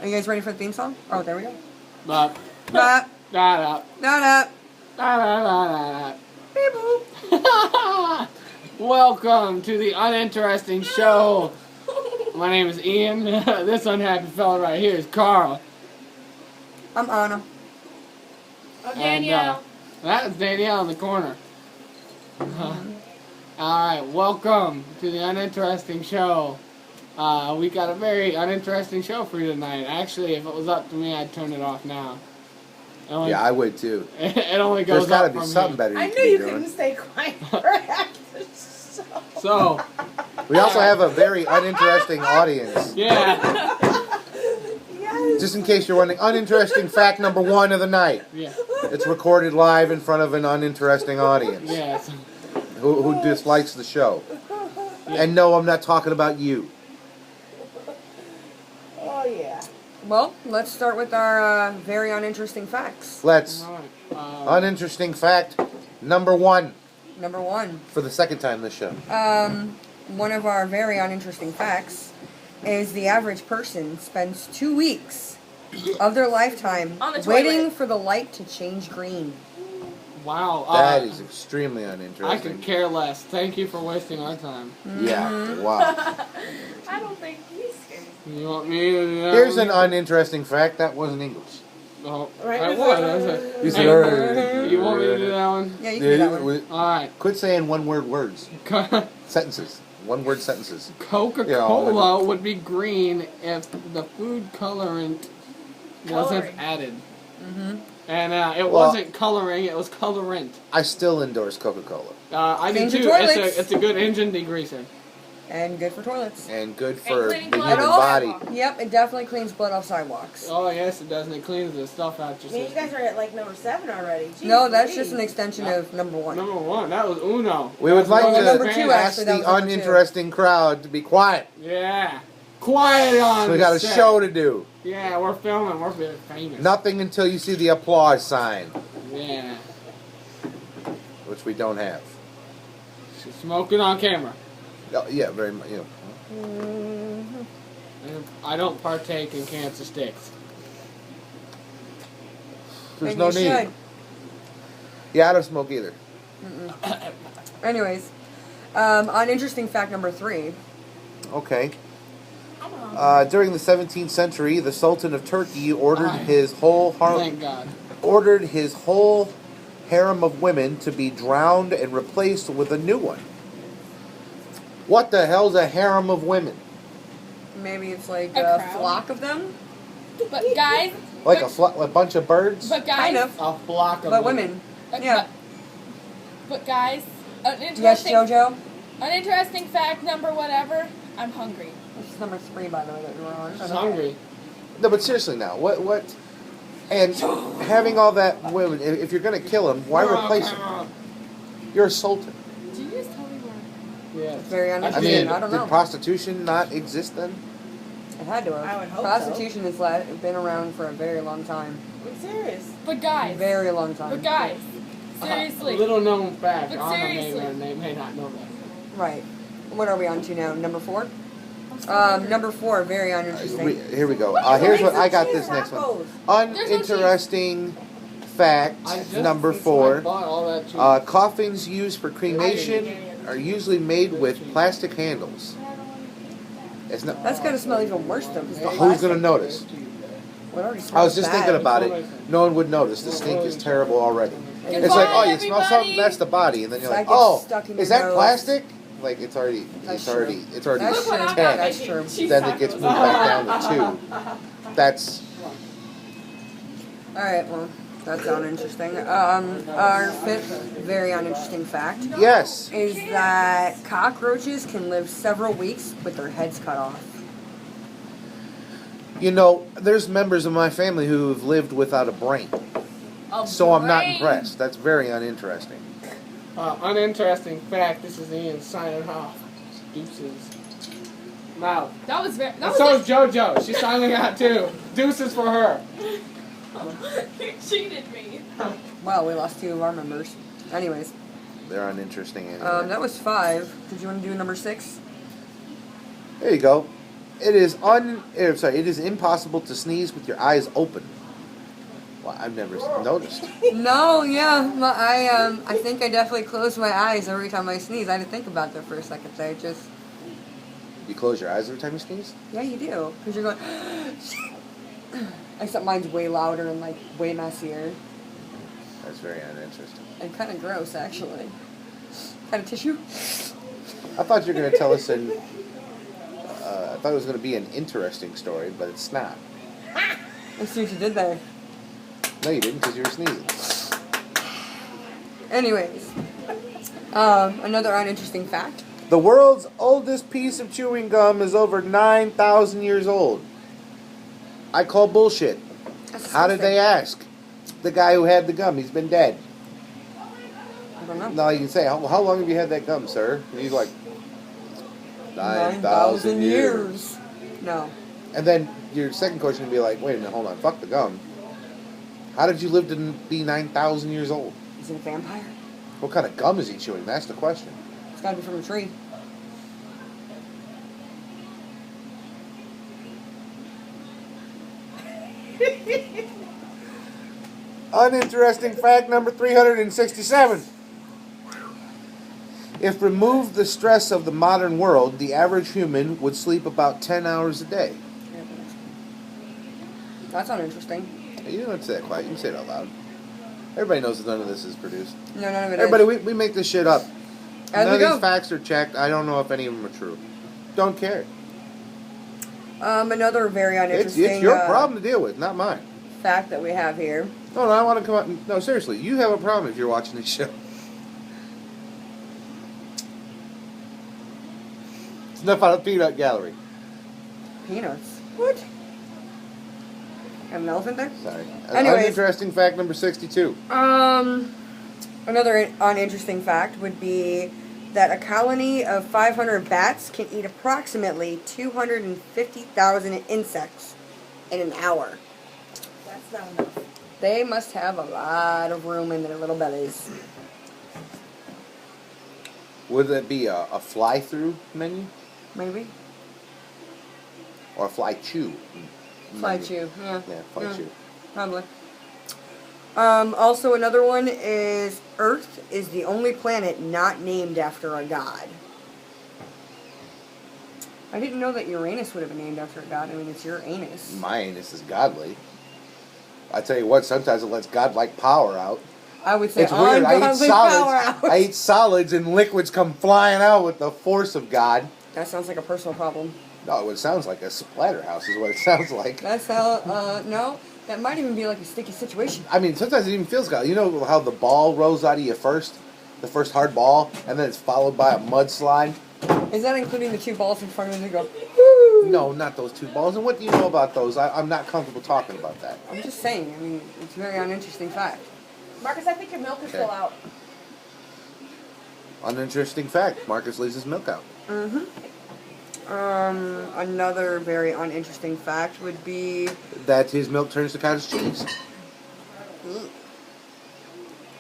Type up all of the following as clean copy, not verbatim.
Are you guys ready for the theme song? Oh, there we go. Bop. Bop. Da da. Da da. Da da da da. Beep boop. Welcome to the uninteresting show. My name is Ian. This unhappy fella right here is Carl. I'm Anna. Oh, Danielle. That is Danielle in the corner. Alright, welcome to the uninteresting show. We got a very uninteresting show for you tonight. Actually, if it was up to me, I'd turn it off now. Yeah, I would too. It only goes There's got to up be from something here. better. I You knew you could be couldn't doing. stay quiet for after the show. So, We also have a very uninteresting audience. yeah. Yes. Just in case you're wondering, uninteresting fact number one of the night. Yeah. It's recorded live in front of an uninteresting audience Yeah. who dislikes the show. And no, I'm not talking about you. Oh, yeah. Well, let's start with our very uninteresting facts. Let's. Uninteresting fact number one Number one. for the second time this show. One of our very uninteresting facts is the average person spends 2 weeks of their lifetime On the waiting toilet. for the light to change green. Wow. That is extremely I could uninteresting. care less. Thank you for wasting our time. Yeah, wow. I don't think he's scared. You want me to do that Here's one? an uninteresting fact that wasn't English. Oh, Right, I was would. it- I said, You said, hey, "Alright." you want me to do that one? Yeah, you can do that one. Alright. Quit saying one-word words. Sentences. One-word sentences. Coca-Cola would be green if the food colorant wasn't Coloring. added. Mm-hmm. And it wasn't coloring, it was colorant. I still endorse Coca-Cola. I do Cleans your too. toilets. It's a good engine degreaser. And good for toilets. And good for the cleaning human blood off. body. Yep, it definitely cleans blood off sidewalks. Oh yes, it does, and it cleans the stuff out I your mean, you system. guys are at like number 7 already. Jeez No, that's Louise. just an extension of number one. Number one, that was Uno. We would like Well, to number two, ask actually, that the was number two. uninteresting crowd to be quiet. Yeah. Quiet on We the got a set. show to do. Yeah, we're filming. We're very famous. Nothing until you see the applause sign, Yeah. which we don't have. She's smoking on camera. Oh, yeah, very much. You know. And I don't partake in cancer sticks. There's And no you need. should. Yeah, I don't smoke either. Anyways, uninteresting fact number 3. Okay. During the 17th century, the Sultan of Turkey ordered his whole Thank God. harem of women to be drowned and replaced with a new one. What the hell's a harem of women? Maybe it's like A a crowd? flock of them, But guys, Like a bunch of birds? but guys, kind of, A flock of but women. Yeah. But guys, Yes, uninteresting, JoJo. uninteresting fact number whatever. I'm hungry. This is number 3, by the way, that you were on. She's hungry. No, but seriously now, what? And having all that women, if you're going to kill him, why replace him? You're a sultan. Did you just tell me where? Yeah. Very I uninteresting. mean, I don't did know. prostitution not exist then? It had to have. I would hope Prostitution has been around for a very long time. I'm serious. But guys, Very long time. but guys, seriously, Little known fact. But Anna seriously. may not know that. Right. What are we on to now? Number 4? Number 4, very uninteresting. Here we go. What Here's is what the I got cheese this next one. tacos? Uninteresting fact I just number I 4. bought all that cheese. Coffins used for cremation are usually made with plastic handles. It's not. That's going to smell even worse, though. Because the Who's plastic going to notice? would already I smells was just bad. thinking about it. No one would notice. The stink is terrible already. It's It's like, Goodbye, oh, you smell something? everybody. That's the body, and then you're It's like, like oh, it's stuck in your is that nose. plastic? Like it's already That's true. it's already That's true. 10. That's true. Then it gets moved back down to 2. That's Alright, well, that's uninteresting. Our 5th very uninteresting fact yes. is that cockroaches can live several weeks with their heads cut off. You know, there's members of my family who've lived without a brain, so I'm not impressed. That's very uninteresting. Uninteresting fact. This is Ian signing off. Deuces. Mouth. that was very. That And was so is JoJo. She's signing out too. Deuces for her. you cheated me. Well, we lost 2 of our members. Anyways, They're uninteresting anyway. that was 5. Did you want to do number 6? There you go. It is it is impossible to sneeze with your eyes open. Well, I've never noticed. No, yeah, I think I definitely close my eyes every time I sneeze. I had to think about that for a second there. Just You close your eyes every time you sneeze? yeah, you do, because you're going. Except mine's way louder and like way messier That's very uninteresting. and kind of gross, actually. Kind of tissue. I thought you were going to tell us I thought it was going to be an interesting story, but it's not. I see what you did there. No, you didn't, because you were sneezing. Anyways, another uninteresting fact. The world's oldest piece of chewing gum is over 9,000 years old. I call bullshit. That's How did disgusting. they ask? The guy who had the gum, he's been dead. I don't know. No, you can say, how long have you had that gum, sir? And he's like, 9,000 years. No. And then your second question would be like, wait a minute, hold on, fuck the gum. How did you live to be 9,000 years old? Is it a vampire? What kind of gum is he chewing? That's the question. It's gotta be from a tree. Uninteresting fact number 367. If removed the stress of the modern world, the average human would sleep about 10 hours a day. That's uninteresting. You don't have to say that quiet. You can say it out loud. Everybody knows that none of this is produced. No, none of it Everybody, is. we make this shit up. As None we of go. these facts are checked. I don't know if any of them are true. Don't care. Another very uninteresting It's your problem to deal with, not mine. fact that we have here. No, I want to come out. No, seriously, you have a problem if you're watching this show. It's enough out of Peanut Gallery. Peanuts. What? Got an elephant there? Sorry. Anyways. Uninteresting fact number 62. Another uninteresting fact would be that a colony of 500 bats can eat approximately 250,000 insects in an hour. That's not enough. They must have a lot of room in their little bellies. Would that be a fly-through menu? Maybe? Or a fly-chew? Fly menu? chew, yeah. Yeah, fly-chew. Probably. Also, another one is Earth is the only planet not named after a god. I didn't know that Uranus would have been named after a god. I mean, it's your anus. My anus is godly. I tell you what, sometimes it lets godlike power out. I would say It's weird. I eat ungodly power out. solids. I eat solids and liquids come flying out with the force of God. That sounds like a personal problem. No, what it sounds like a splatterhouse is what it sounds like. That's how, no, that might even be like a sticky situation. I mean, sometimes it even feels godly. You know how the ball rolls out of you first? The first hard ball, and then it's followed by a mudslide? Is that including the two balls in front of me that go, No, not those two balls. And what do you know about those? I'm not comfortable talking about that. I'm just saying, I mean, it's a very uninteresting fact. Marcus, I think your milk is Okay. still out. Uninteresting fact. Marcus leaves his milk out. Another very uninteresting fact would be, That his milk turns to cottage cheese.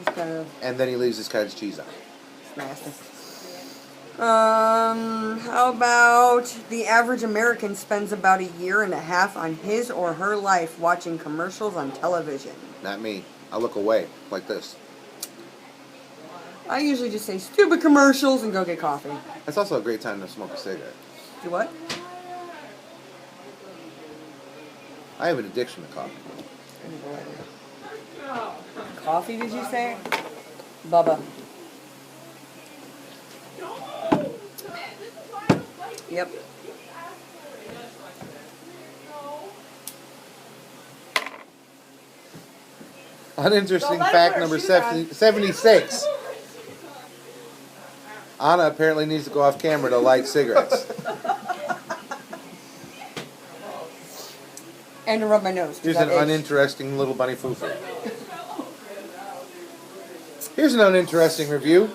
it's kind of And then he leaves his cottage cheese out. nasty. How about the average American spends about a year and a half on his or her life watching commercials on television? Not me. I look away like this. I usually just say stupid commercials and go get coffee. That's also a great time to smoke a cigarette. Do what? I have an addiction to coffee. Coffee, did you say? Bubba. Yep. Uninteresting Don't let fact her number shoot us. 76. Anna apparently needs to go off camera to light cigarettes. And to rub my nose. 'cause Here's that an itch. uninteresting little bunny foo-foo. Here's an uninteresting review.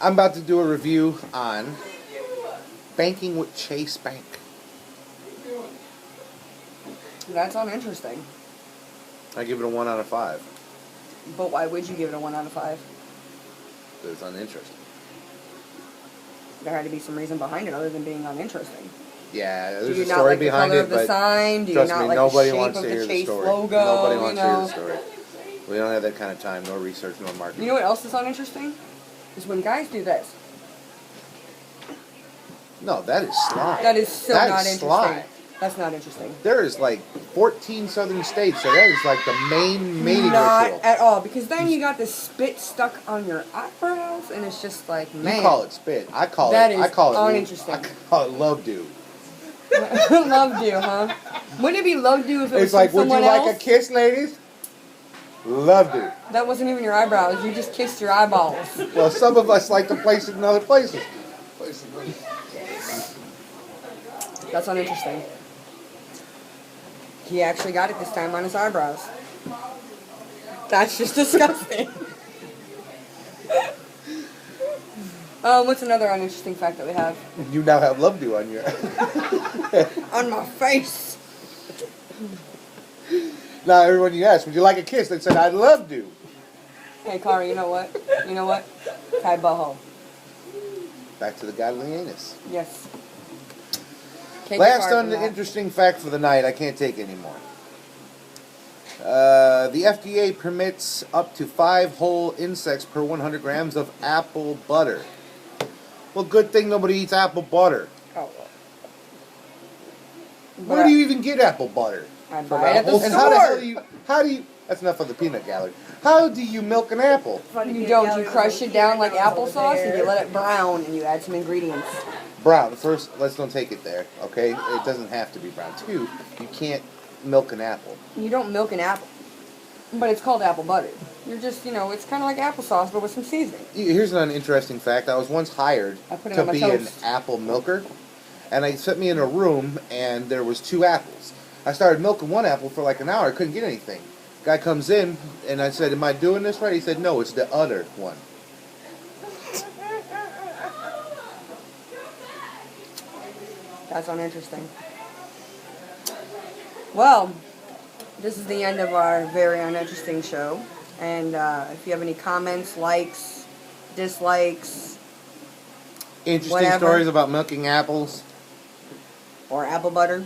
I'm about to do a review on banking with Chase Bank. That's uninteresting. I give it a 1 out of 5. But why would you give it a 1 out of 5? It's uninteresting. there had to be some reason behind it other than being uninteresting. Yeah, Do there's you a not story like the behind color it, of the but sign? Do you trust not me, like nobody the shape wants of to the hear the Chase story. logo? Nobody wants you to hear know? the story. We don't have that kind of time, nor research, nor marketing. You know what else is uninteresting? Is when guys do this. No, that is sly. That is so That not is interesting. sly. That's not interesting. There is like 14 southern states, so that is like the main mating Not ritual. at all, because then you got the spit stuck on your eyebrows, and it's just like, man. You call it spit. I call That it. is I call it uninteresting. I call it love do. Love do, huh? Wouldn't it be love do if it was It's like, from would you someone like else? a kiss, ladies? Love do. That wasn't even your eyebrows. You just kissed your eyeballs. Well, some of us like to place it in other places. That's uninteresting. He actually got it this time on his eyebrows. That's just disgusting. What's another uninteresting fact that we have? You now have love do on your. On my face. Now, everyone you asked, would you like a kiss? They said, I'd love to. Hey, Cara, you know what? You know what? Kai boho. Back to the godly anus. Yes. Can't get Last far from that. uninteresting fact for the night. I can't take anymore. The FDA permits up to 5 whole insects per 100 grams of apple butter. Well, good thing nobody eats apple butter. Oh. Where do you even get apple butter? I From buy it at the apples? And how the hell store. do you? How do you? That's enough of the peanut gallery. How do you milk an apple? You don't. You crush it down like applesauce and you let it brown and you add some ingredients. Brown. First, let's don't take it there, okay? It doesn't have to be brown. 2, you can't milk an apple. You don't milk an apple. But it's called apple butter. You're just, it's kind of like applesauce but with some seasoning. Here's an interesting fact. I was once hired I put it to on my be an toast. apple milker, and they set me in a room, and there was 2 apples. I started milking one apple for like an hour. I couldn't get anything. Guy comes in, and I said, "Am I doing this right?" He said, "No, it's the other one." That's uninteresting. Well, this is the end of our very uninteresting show. And if you have any comments, likes, dislikes, Interesting Whatever. stories about milking apples. or apple butter,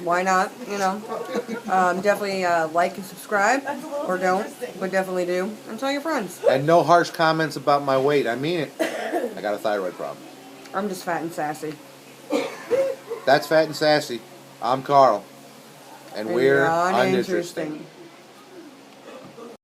why not, definitely like and subscribe, or don't, but definitely do, and tell your friends. And no harsh comments about my weight. I mean it. I got a thyroid problem. I'm just fat and sassy. That's Fat and Sassy. I'm Carl. And we're uninteresting. uninteresting.